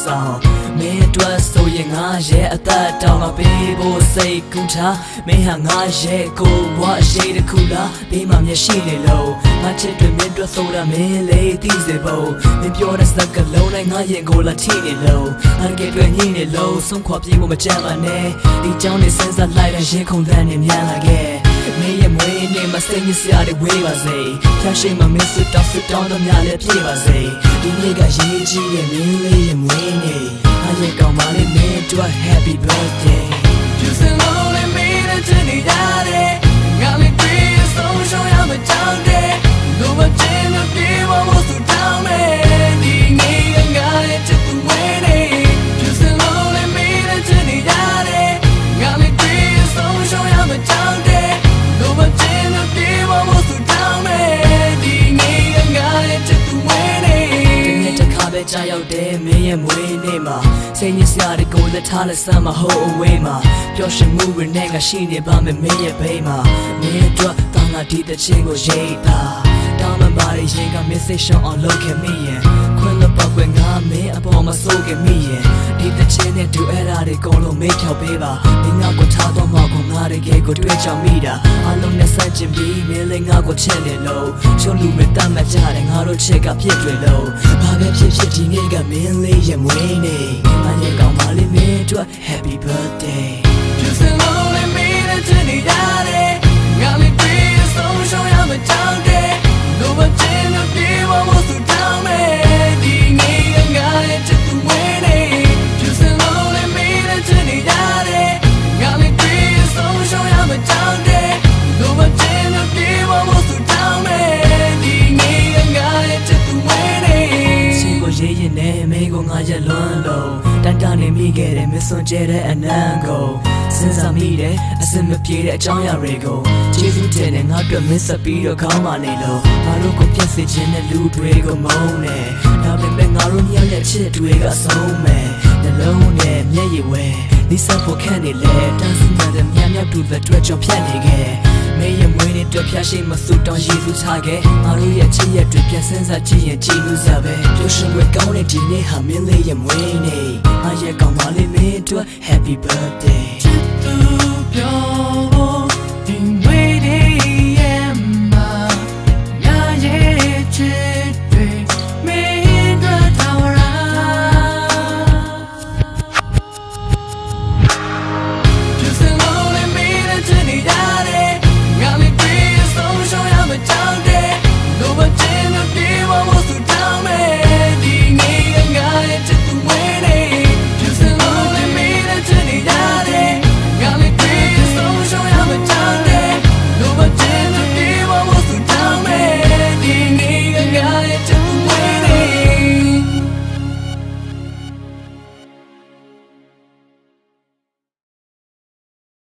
song me twa so ye nga ye atat taw ma be bo sai ku tha me ha nga ye ko bwa she de khu la be ma mye shi le lo ma chit twe me twa so da me le ti se bo me pyo da sak ka lo nai nga yin ko la thi ne lo an ke twe nyi ne lo song khwa pyi mo ma chan ma ne di chaung ne sen sa lai da yin khong dan ne myan la ge me ye mwe ne ma sai ni sia de we ba sai phya shi ma me sit down da mya le pye ba sai di ni ga ye ji ye me le ye mwe ne a ye kaung ma le me twa happy birthday just a lonely me da chin ni da de nga le twi so show ya ma chang de do ma chin no pye ma mo su down me di ni nga le chit tu we ne just a lonely me da chin ni da de nga le twi so show ya ma chang de do ma chin no pye ma mo su down me di ni nga le chit tu we neပဲကြာရောက်တယ်မင်းရဲ့မွေးနေ့မှာစိတ်ညစ်စရာတွေကိုလက်ထားလက်ဆမ်းမဟုတ်အဝေးမှာပျော်ရွှင်မှုတွေနဲ့ငါရှိနေပါမယ်မင်းရဲ့ဘေးမှာမင်းအတွက်တောင်းလာဒီတဲ့ချင်းကိုရေးတာတောင်းမှပါရဲ့ရင်က message on လုပ်ခဲ့မိရင်ခွင့်လို့ပောက်ကွယ်ငါမင်းအပေါ်မှာစိုးခဲ့မိရင်ဒီတဲ့ချင်းနဲ့ဒူအဲ့ဒါတွေကုန်လို့မေးဖြောက်ပေးပါမင်းငါကိုထားတော့မှကိုငါတကယ်ကိုတွေ့ချင်မိတာအလုံးနဲ့စัจကျင်ပြီးမင်းလည်းငါကိုချစ်နေလို့ရှုံးလူမတတ်မှကြတယ်ငါတို့ချစ်ကဖြစ်တွေလို့ဘာပဲဖြစ်ဖြစ်ဒီနေ့ကမင်းလေးရဲ့မွေးနေ့အရင်ကောင်းပါလိမ့်မယ်တို့ Happy birthday just a lonely me that you need outငါလေးပြီးဆုံးရှုံးရမချောင်းတဲ့လိုမချင်လို့ပြေမမို့သူတောင်းမယ်ဒီနေ့ငါရဲ့ချစ်သူဝင်းနေ just a lonely me that you need outငါလေးပြီးဆုံးရှုံးရမချောင်းတဲ့လိုမချင်လို့ပြေမမို့သူတောင်းမယ်ဒီနေ့ငါရဲ့ချစ်သူဝင်းနေရေးရင်နဲ့မင်းကိုငါရက်လွန်းလို့တန်တနေမိခဲ့တယ်မစွန်ကျဲတဲ့အနံကိုစဉ်းစားမိတယ်အစင်မပြေတဲ့အကြောင်းအရာတွေကိုကျေးဇူးတင်နဲ့ငါတို့မင်းဆက်ပြီးတော့ခေါင်းမနေလို့ငါတို့ကိုပြည့်စည်ခြင်းနဲ့လူတွေကိုမုန်းနဲ့ဒါပေမဲ့ငါတို့ညရဲ့ချစ်တွေကအဆုံးမဲ့နှလုံးနဲ့မျက်ရည်ဝဲဒီစပ်ဖို့ခန့်နေလေတန်းစီတဲ့မြတ်မြတ်တူတဲ့တွေ့ကြောင့်ဖြတ်နေခဲ့မင်းရဲ့မွေးနေ့တွေ့ဖျားရှိမဆူတောင်းရည်စူးချခဲ့ငါတို့ရဲ့ချစ်ရဲ့တွေပြန်စင်းစားကြည့်ရင်ကြည်လို့စားပဲပျော်ရွှင်ွယ်ကောင်းတဲ့ဒီနေ့ဟာမင်းလေးရဲ့မွေးနေ့အားရဲ့ကောင်းပါလိမ့်မင်းတို့ Happy birthday ချစ်သူပြော